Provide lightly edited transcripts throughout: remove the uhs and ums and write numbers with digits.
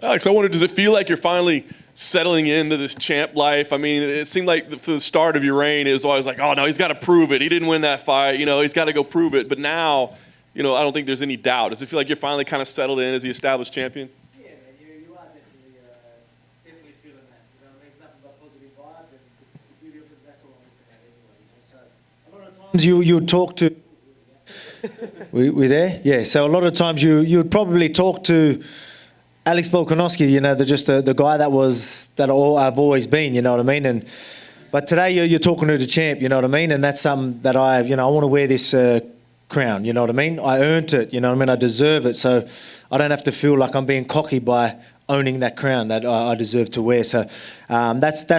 Alex, I wonder, does it feel like you're finally settling into this champ life? I mean, it seemed like for the start of your reign, it was always like, oh, no, he's got to prove it. He didn't win that fight. You know, he's got to go prove it. But now, you know, I don't think there's any doubt. Does it feel like you're finally kind of settled in as the established champion? Yeah, man, you are definitely feeling that. You know, there's nothing but positive vibes, and the beauty of it, that's all I'm looking at anyway. You know? So a lot of times you talk to... we there? Yeah, so a lot of times you would probably talk to Alex Volkanovski, you know, the guy that I've always been, you know what I mean? But today you're talking to the champ, you know what I mean? And that's something that I want to wear this crown, you know what I mean? I earned it, you know what I mean? I deserve it, so I don't have to feel like I'm being cocky by owning that crown that I deserve to wear. So that's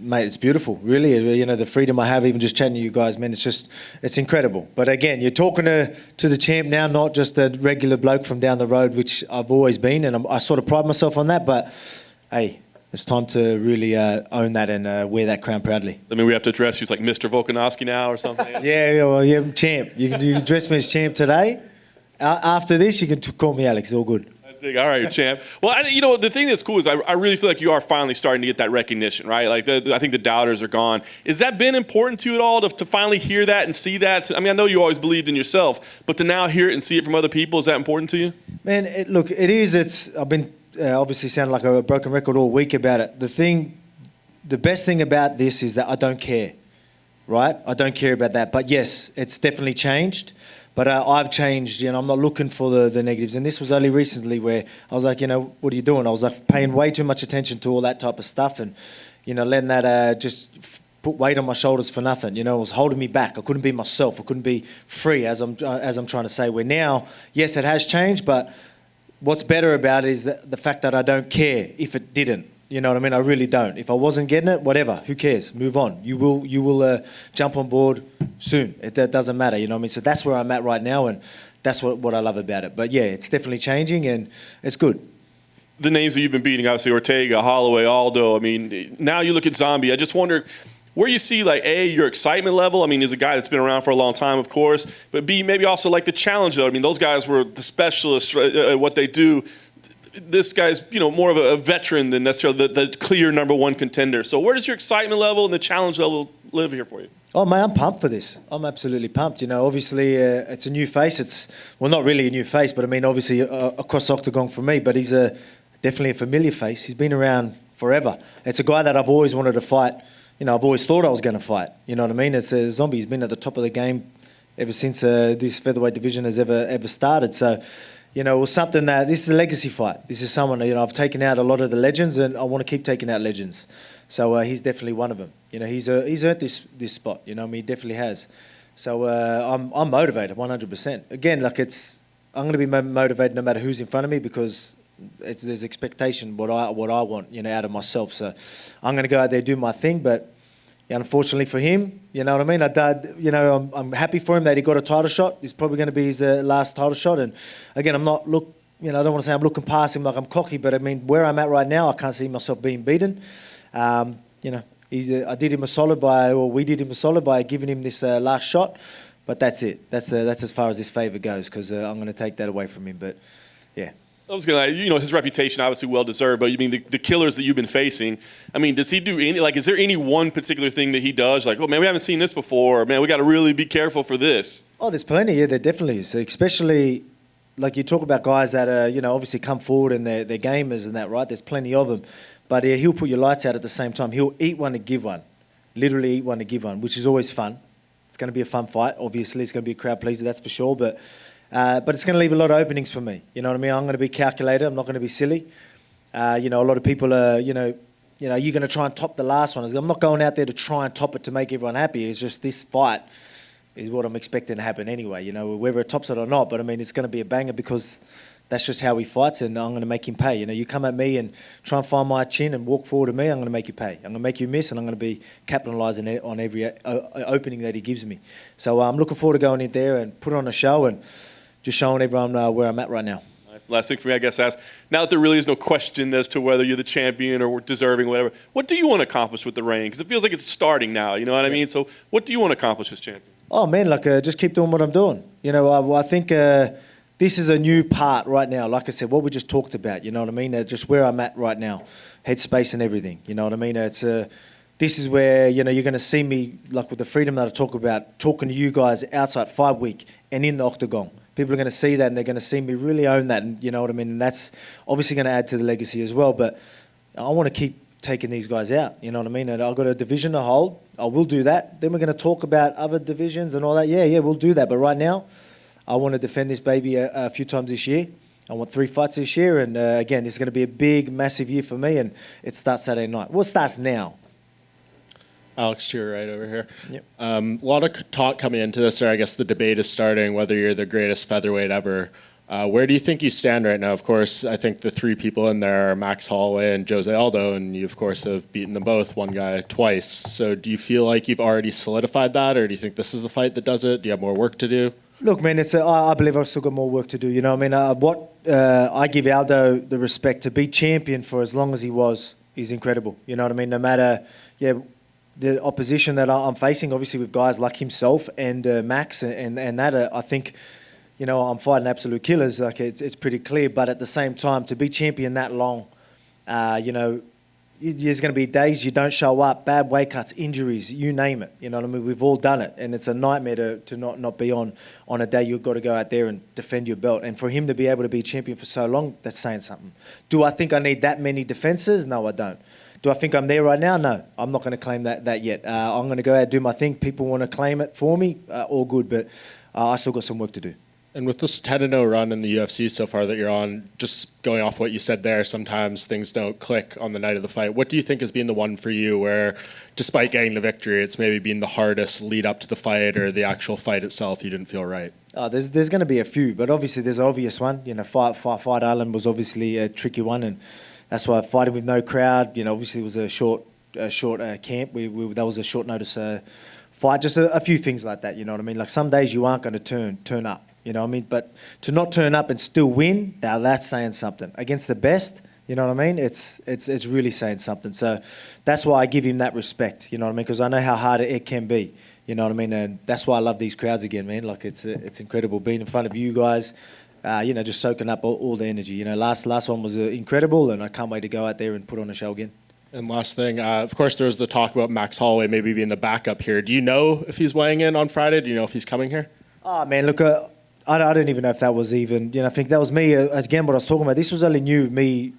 mate, it's beautiful, really. You know, the freedom I have, even just chatting to you guys, man, it's incredible. But again, you're talking to the champ now, not just a regular bloke from down the road, which I've always been, and I sort of pride myself on that. But hey, it's time to really own that and wear that crown proudly. I mean, we have to address you as like Mr. Volkanovski now or something. yeah, champ. You can address me as champ today. After this, you can call me Alex. It's all good. All right, champ. Well, you know, the thing that's cool is I really feel like you are finally starting to get that recognition, right? Like, I think the doubters are gone. Has that been important to you at all to finally hear that and see that? I mean, I know you always believed in yourself, but to now hear it and see it from other people, is that important to you? Man, look, it is. I've been obviously sounding like a broken record all week about it. The best thing about this is that I don't care, right? I don't care about that. But yes, it's definitely changed. But I've changed, you know, I'm not looking for the negatives. And this was only recently where I was like, you know, what are you doing? I was like paying way too much attention to all that type of stuff and, you know, letting that just put weight on my shoulders for nothing. You know, it was holding me back. I couldn't be myself. I couldn't be free, as I'm trying to say. Where now, yes, it has changed, but what's better about it is the fact that I don't care if it didn't. You know what I mean? I really don't. If I wasn't getting it, whatever. Who cares? Move on. You will jump on board soon. That doesn't matter. You know what I mean? So that's where I'm at right now, and that's what I love about it. But yeah, it's definitely changing, and it's good. The names that you've been beating, obviously Ortega, Holloway, Aldo. I mean, now you look at Zombie. I just wonder where you see, like, A, your excitement level. I mean, he's a guy that's been around for a long time, of course. But B, maybe also like the challenge, though. I mean, those guys were the specialists at what they do. This guy's, you know, more of a veteran than necessarily the clear #1 contender. So where does your excitement level and the challenge level live here for you? Oh, man, I'm pumped for this. I'm absolutely pumped. You know, obviously, it's a new face. Well, not really a new face, but I mean, obviously, across the octagon for me. But he's definitely a familiar face. He's been around forever. It's a guy that I've always wanted to fight. You know, I've always thought I was going to fight. You know what I mean? It's a Zombie. He's been at the top of the game ever since this featherweight division has ever started. So, you know, it was something that, this is a legacy fight. This is someone, you know, I've taken out a lot of the legends, and I want to keep taking out legends. So he's definitely one of them. You know, he's earned this spot. You know, I mean, he definitely has. So I'm motivated, 100%. Again, like I'm going to be motivated no matter who's in front of me, because there's expectation what I want, you know, out of myself. So I'm going to go out there, do my thing, but yeah, unfortunately for him, you know what I mean? You know, I'm happy for him that he got a title shot. It's probably going to be his last title shot. And again, I don't want to say I'm looking past him like I'm cocky, but I mean, where I'm at right now, I can't see myself being beaten. You know, I did him a solid we did him a solid by giving him this last shot. But that's it. That's as far as this favour goes, because I'm going to take that away from him. But yeah. I was going to, you know, his reputation obviously well-deserved, but you mean the killers that you've been facing, I mean, does he do any, like, is there any one particular thing that he does? Like, oh, man, we haven't seen this before. Or, man, we got to really be careful for this. Oh, there's plenty. Yeah, there definitely is. Especially, like, you talk about guys that are, you know, obviously come forward and they're gamers and that, right? There's plenty of them. But yeah, he'll put your lights out at the same time. He'll eat one to give one. Literally eat one to give one, which is always fun. It's going to be a fun fight. Obviously, it's going to be a crowd pleaser, that's for sure. But it's going to leave a lot of openings for me. You know what I mean? I'm going to be calculated. I'm not going to be silly. You know, a lot of people are, you know, you're going to try and top the last one. I'm not going out there to try and top it to make everyone happy. It's just this fight is what I'm expecting to happen anyway. You know, whether it tops it or not. But I mean, it's going to be a banger because that's just how he fights, and I'm going to make him pay. You know, you come at me and try and find my chin and walk forward to me, I'm going to make you pay. I'm going to make you miss, and I'm going to be capitalising on every opening that he gives me. So I'm looking forward to going in there and put on a show and just showing everyone where I'm at right now. Nice. Last thing for me, I guess, ask, now that there really is no question as to whether you're the champion or deserving, whatever, what do you want to accomplish with the reign? Because it feels like it's starting now, you know what I mean? So what do you want to accomplish as champion? Oh, man, like just keep doing what I'm doing. You know, I think this is a new part right now. Like I said, what we just talked about, you know what I mean? Just where I'm at right now, headspace and everything, you know what I mean? This is where, you know, you're going to see me, like with the freedom that I talk about, talking to you guys outside fight week and in the octagon. People are going to see that and they're going to see me really own that, and you know what I mean? And that's obviously going to add to the legacy as well. But I want to keep taking these guys out, you know what I mean? And I've got a division to hold. I will do that. Then we're going to talk about other divisions and all that. Yeah, we'll do that. But right now, I want to defend this baby a few times this year. I want 3 fights this year. And again, this is going to be a big, massive year for me. And it starts Saturday night. Well, it starts now. Alex, to your right over here. Yep. A lot of talk coming into this, or I guess the debate is starting, whether you're the greatest featherweight ever. Where do you think you stand right now? Of course, I think the 3 people in there are Max Holloway and Jose Aldo, and you, of course, have beaten them both, one guy twice. So do you feel like you've already solidified that, or do you think this is the fight that does it? Do you have more work to do? Look, man, I believe I've still got more work to do. You know what I mean? I give Aldo the respect to be champion for as long as he was is incredible. You know what I mean? No matter, the opposition that I'm facing, obviously with guys like himself and Max and that, I think, you know, I'm fighting absolute killers. Like it's pretty clear. But at the same time, to be champion that long, you know, there's going to be days you don't show up, bad weight cuts, injuries, you name it. You know what I mean? We've all done it, and it's a nightmare to not be on a day you've got to go out there and defend your belt. And for him to be able to be champion for so long, that's saying something. Do I think I need that many defenses? No, I don't. Do I think I'm there right now? No, I'm not going to claim that yet. I'm going to go out and do my thing. People want to claim it for me, all good, but I still got some work to do. And with this 10-0 run in the UFC so far that you're on, just going off what you said there, sometimes things don't click on the night of the fight. What do you think has been the one for you where, despite getting the victory, it's maybe been the hardest lead up to the fight or the actual fight itself you didn't feel right? There's going to be a few, but obviously there's an obvious one. You know, Fight Island was obviously a tricky one, and that's why fighting with no crowd, you know, obviously it was a short camp. That was a short notice fight. Just a few things like that, you know what I mean? Like some days you aren't going to turn up. You know what I mean? But to not turn up and still win, now that's saying something. Against the best, you know what I mean? It's really saying something. So that's why I give him that respect, you know what I mean? Because I know how hard it can be, you know what I mean? And that's why I love these crowds again, man. Like it's incredible being in front of you guys, you know, just soaking up all the energy. You know, last one was incredible, and I can't wait to go out there and put on a show again. And last thing, of course, there was the talk about Max Holloway maybe being the backup here. Do you know if he's weighing in on Friday? Do you know if he's coming here? Oh, man, look, I don't even know if that was even, you know, I think that was me, again, what I was talking about. This was only me,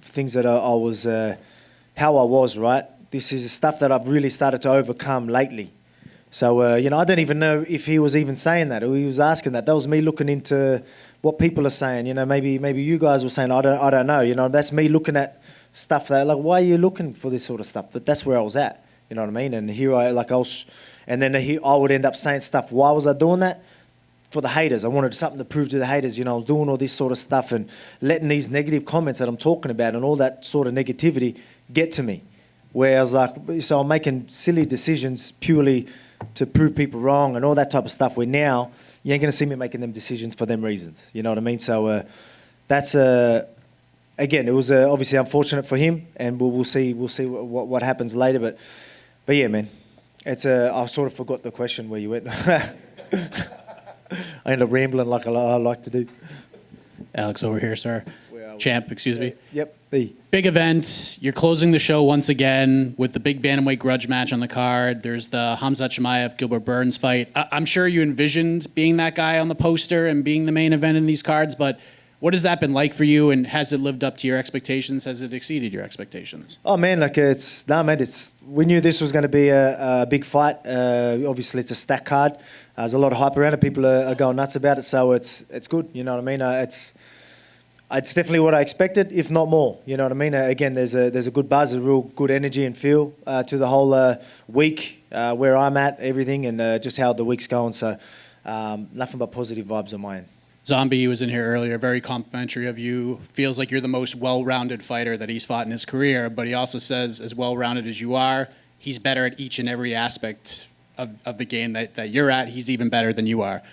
things that I was, how I was, right? This is stuff that I've really started to overcome lately. So, you know, I don't even know if he was even saying that or he was asking that. That was me looking into what people are saying. You know, maybe you guys were saying, I don't know. You know, that's me looking at stuff that, like, why are you looking for this sort of stuff? But that's where I was at, you know what I mean? And here I would end up saying stuff. Why was I doing that? For the haters. I wanted something to prove to the haters. You know, I was doing all this sort of stuff and letting these negative comments that I'm talking about and all that sort of negativity get to me. Where I was like, so I'm making silly decisions purely to prove people wrong and all that type of stuff, where now you ain't going to see me making them decisions for them reasons. You know what I mean? So that's, again, it was obviously unfortunate for him, and we'll see what happens later. But yeah, man, it's I sort of forgot the question where you went. I end up rambling like I like to do. Alex, over here, sir. Champ, excuse me. Yep. Big event. You're closing the show once again with the big bantamweight grudge match on the card. There's the Khamzat Chimaev Gilbert Burns fight. I'm sure you envisioned being that guy on the poster and being the main event in these cards, but what has that been like for you, and has it lived up to your expectations? Has it exceeded your expectations? Oh man, we knew this was going to be a big fight. Obviously, it's a stack card. There's a lot of hype around it. People are going nuts about it, so it's good. You know what I mean? It's definitely what I expected, if not more. You know what I mean? Again, there's a good buzz, a real good energy and feel to the whole week, where I'm at, everything, and just how the week's going. So nothing but positive vibes on my end. Zombie was in here earlier, very complimentary of you. Feels like you're the most well-rounded fighter that he's fought in his career, but he also says, as well-rounded as you are, he's better at each and every aspect of the game that you're at. He's even better than you are.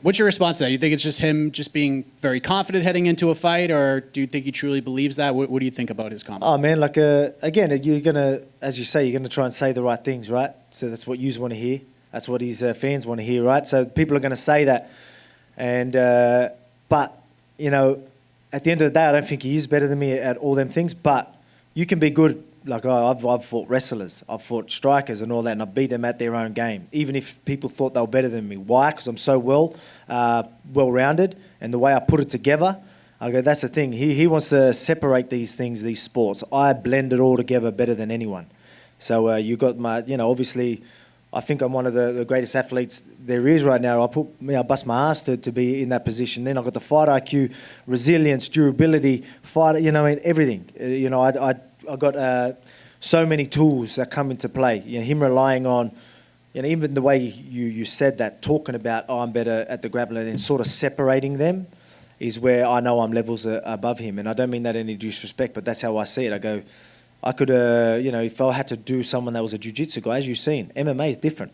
What's your response to that? You think it's just him just being very confident heading into a fight, or do you think he truly believes that? What do you think about his comment? Oh, man, again, you're going to, as you say, you're going to try and say the right things, right? So that's what you want to hear. That's what his fans want to hear, right? So people are going to say that. And But, you know, at the end of the day, I don't think he is better than me at all them things. But you can be good. Like, I've fought wrestlers, I've fought strikers and all that, and I've beat them at their own game, even if people thought they were better than me. Why? Because I'm so well-rounded, and the way I put it together, I go, that's the thing. He wants to separate these things, these sports. I blend it all together better than anyone. So you got my, you know, obviously, I think I'm one of the greatest athletes there is right now. I bust my ass to be in that position. Then I've got the fight IQ, resilience, durability, fight, you know, everything. You know, I got so many tools that come into play. You know, him relying on, you know, even the way you said that, talking about, oh, I'm better at the grappling and sort of separating them is where I know I'm levels above him. And I don't mean that in any disrespect, but that's how I see it. I go, I could, you know, if I had to do someone that was a jiu-jitsu guy, as you've seen, MMA is different.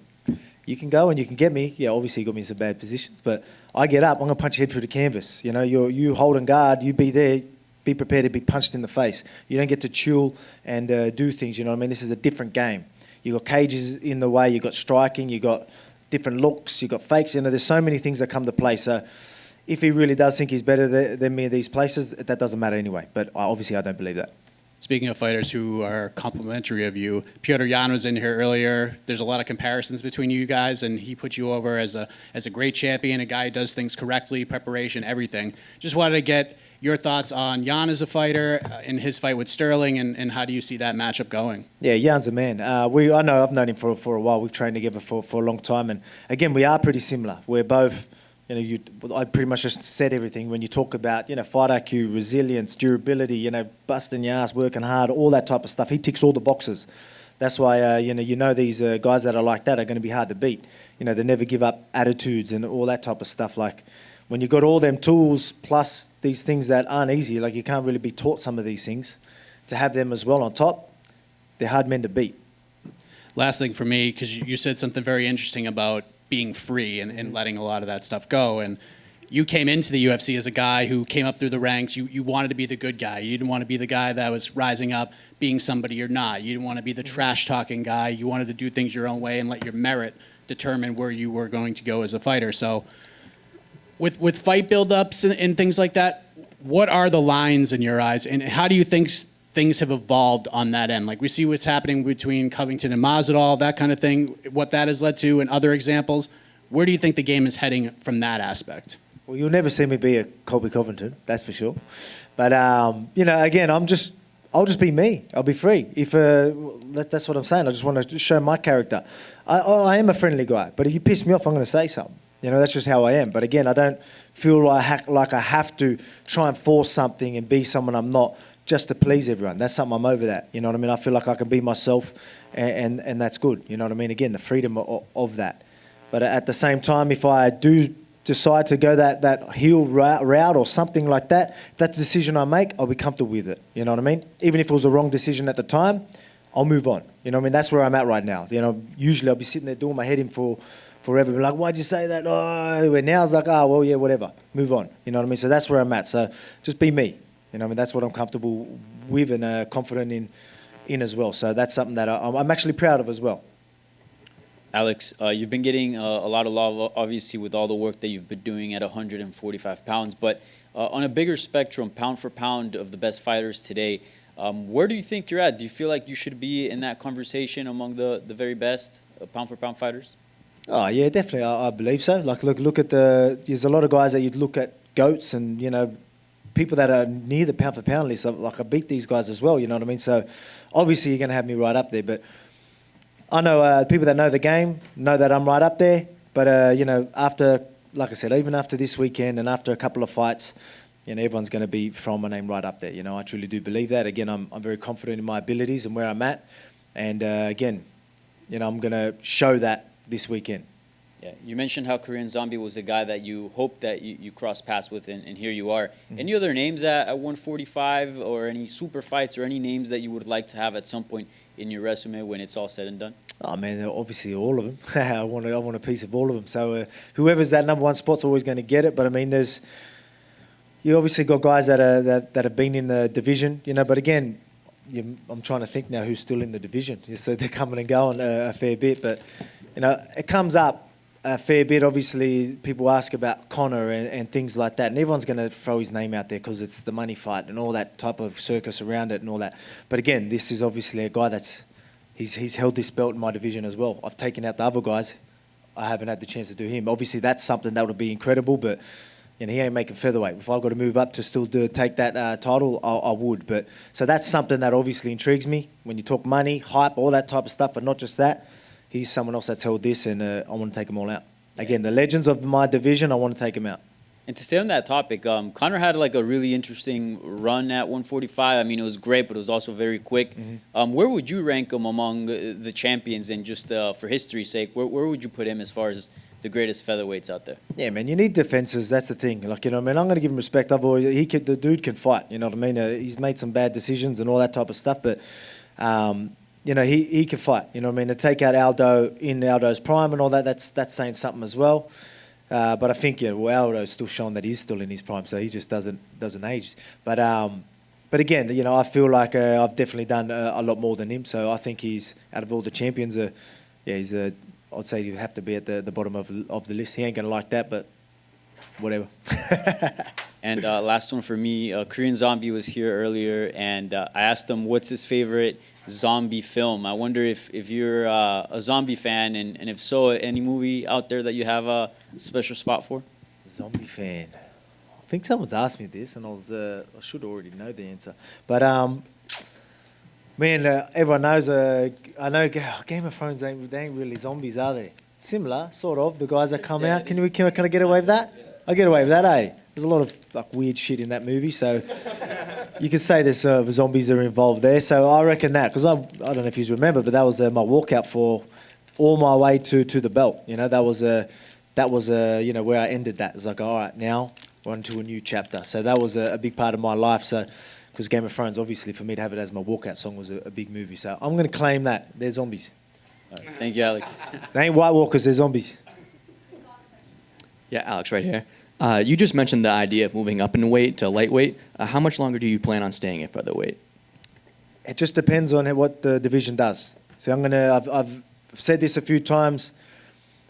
You can go and you can get me. Yeah, obviously you got me in some bad positions, but I get up, I'm going to punch your head through the canvas. You know, you holding guard, you be there, be prepared to be punched in the face. You don't get to chill and do things, you know what I mean? This is a different game. You got cages in the way, you got striking, you got different looks, you got fakes. You know, there's so many things that come to play. So if he really does think he's better than me in these places, that doesn't matter anyway. But obviously I don't believe that. Speaking of fighters who are complimentary of you, Petr Yan was in here earlier. There's a lot of comparisons between you guys, and he put you over as a great champion, a guy who does things correctly, preparation, everything. Just wanted to get your thoughts on Yan as a fighter in his fight with Sterling, and how do you see that matchup going? Yeah, Jan's a man. I know I've known him for a while. We've trained together for a long time, and again, we are pretty similar. We're both, you know, I pretty much just said everything when you talk about, you know, fight IQ, resilience, durability, you know, busting your ass, working hard, all that type of stuff. He ticks all the boxes. That's why, you know these guys that are like that are going to be hard to beat. You know, they never give up attitudes and all that type of stuff. Like, when you got all them tools plus these things that aren't easy, like you can't really be taught some of these things, to have them as well on top, they're hard men to beat. Last thing for me, because you said something very interesting about being free and letting a lot of that stuff go. And you came into the UFC as a guy who came up through the ranks. You wanted to be the good guy. You didn't want to be the guy that was rising up, being somebody you're not. You didn't want to be the trash-talking guy. You wanted to do things your own way and let your merit determine where you were going to go as a fighter. So with fight build-ups and things like that, what are the lines in your eyes, and how do you think things have evolved on that end? Like, we see what's happening between Covington and Masvidal, that kind of thing, what that has led to, and other examples. Where do you think the game is heading from that aspect? Well, you'll never see me be a Colby Covington, that's for sure. But, you know, again, I'll just be me. I'll be free. If that's what I'm saying. I just want to show my character. I am a friendly guy, but if you piss me off, I'm going to say something. You know, that's just how I am. But again, I don't feel like I have to try and force something and be someone I'm not just to please everyone. That's something I'm over that. You know what I mean? I feel like I can be myself, and that's good. You know what I mean? Again, the freedom of that. But at the same time, if I do decide to go that heel route or something like that, that's a decision I make, I'll be comfortable with it. You know what I mean? Even if it was the wrong decision at the time, I'll move on. You know what I mean? That's where I'm at right now. You know, usually I'll be sitting there doing my head in for forever. Like, why'd you say that? Oh, and now it's like, oh, well, yeah, whatever. Move on. You know what I mean? So that's where I'm at. So just be me. You know what I mean? That's what I'm comfortable with and confident in as well. So that's something that I'm actually proud of as well. Alex, you've been getting a lot of love, obviously, with all the work that you've been doing at 145 pounds. But on a bigger spectrum, pound for pound of the best fighters today, where do you think you're at? Do you feel like you should be in that conversation among the very best pound for pound fighters? Oh, yeah, definitely. I believe so. Like, look at there's a lot of guys that you'd look at, GOATs and, you know, people that are near the pound for pound list. Like, I beat these guys as well, you know what I mean? So obviously you're going to have me right up there. But I know people that know the game know that I'm right up there. But, you know, after, like I said, even after this weekend and after a couple of fights, you know, everyone's going to be throwing my name right up there. You know, I truly do believe that. Again, I'm very confident in my abilities and where I'm at. And, again, you know, I'm going to show that this weekend. Yeah, you mentioned how Korean Zombie was a guy that you hoped that you crossed paths with, and here you are. Mm-hmm. Any other names at 145 or any super fights or any names that you would like to have at some point in your resume when it's all said and done? Oh, man, obviously all of them. I want a piece of all of them. So whoever's that number one spot's always going to get it. But, I mean, you obviously got guys that have been in the division, you know, but again, I'm trying to think now who's still in the division. So they're coming and going a fair bit. But, you know, it comes up a fair bit. Obviously, people ask about Conor and things like that, and everyone's going to throw his name out there because it's the money fight and all that type of circus around it and all that. But again, this is obviously a guy he's held this belt in my division as well. I've taken out the other guys. I haven't had the chance to do him. Obviously, that's something that would be incredible, but he ain't making featherweight. If I've got to move up to still take that title, I would. But so that's something that obviously intrigues me when you talk money, hype, all that type of stuff, but not just that. He's someone else that's held this, and I want to take them all out. Again, the legends of my division, I want to take them out. And to stay on that topic, Conor had like a really interesting run at 145. I mean, it was great, but it was also very quick. Where would you rank him among the champions? And just for history's sake, where would you put him as far as the greatest featherweights out there? Yeah, man, you need defenses. That's the thing. Like, I'm going to give him respect. The dude can fight. You know what I mean? He's made some bad decisions and all that type of stuff, but he can fight. You know what I mean? To take out Aldo in Aldo's prime and all that, that's saying something as well. But I think Aldo's still showing that he's still in his prime, so he just doesn't age. But again, I feel like I've definitely done a lot more than him. So I think he's out of all the champions. I'd say you have to be at the bottom of the list. He ain't gonna like that, but whatever. And last one for me, Korean Zombie was here earlier, and I asked him what's his favorite zombie film. I wonder if you're a zombie fan, and if so, any movie out there that you have a special spot for? Zombie fan. I think someone's asked me this, and I should already know the answer. But man, everyone knows. I know Game of Thrones. They ain't really zombies, are they? Similar, sort of. The guys that come out. Can I get away with that? I get away with that, eh? There's a lot of like weird shit in that movie, so you could say there's zombies that are involved there. So I reckon that, because I don't know if you remember, but that was my walkout for all my way to the belt. That was where I ended that. It was like, all right, now we're on to a new chapter. So that was a big part of my life. So because Game of Thrones, obviously, for me to have it as my walkout song was a big movie. So I'm going to claim that they're zombies. All right, thank you, Alex. They ain't White Walkers, they're zombies. Yeah, Alex, right here. You just mentioned the idea of moving up in weight to lightweight. How much longer do you plan on staying at featherweight? It just depends on what the division does. So I've said this a few times,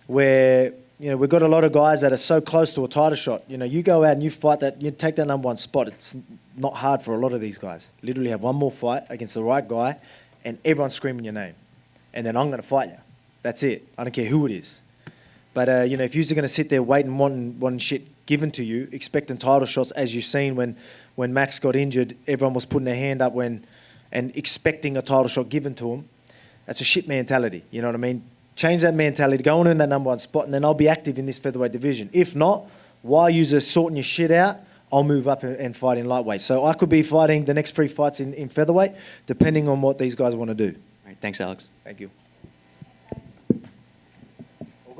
where we've got a lot of guys that are so close to a title shot. You go out and you fight that, you take that number one spot. It's not hard for a lot of these guys. Literally have one more fight against the right guy, and everyone's screaming your name, and then I'm going to fight you. That's it. I don't care who it is. But if you're going to sit there waiting, wanting shit given to you, expecting title shots, as you've seen when Max got injured, everyone was putting their hand up and expecting a title shot given to him. That's a shit mentality. You know what I mean? Change that mentality, go and earn that number one spot, and then I'll be active in this featherweight division. If not, while you're sorting your shit out, I'll move up and fight in lightweight. So I could be fighting the next 3 fights in featherweight, depending on what these guys want to do. All right, thanks, Alex. Thank you.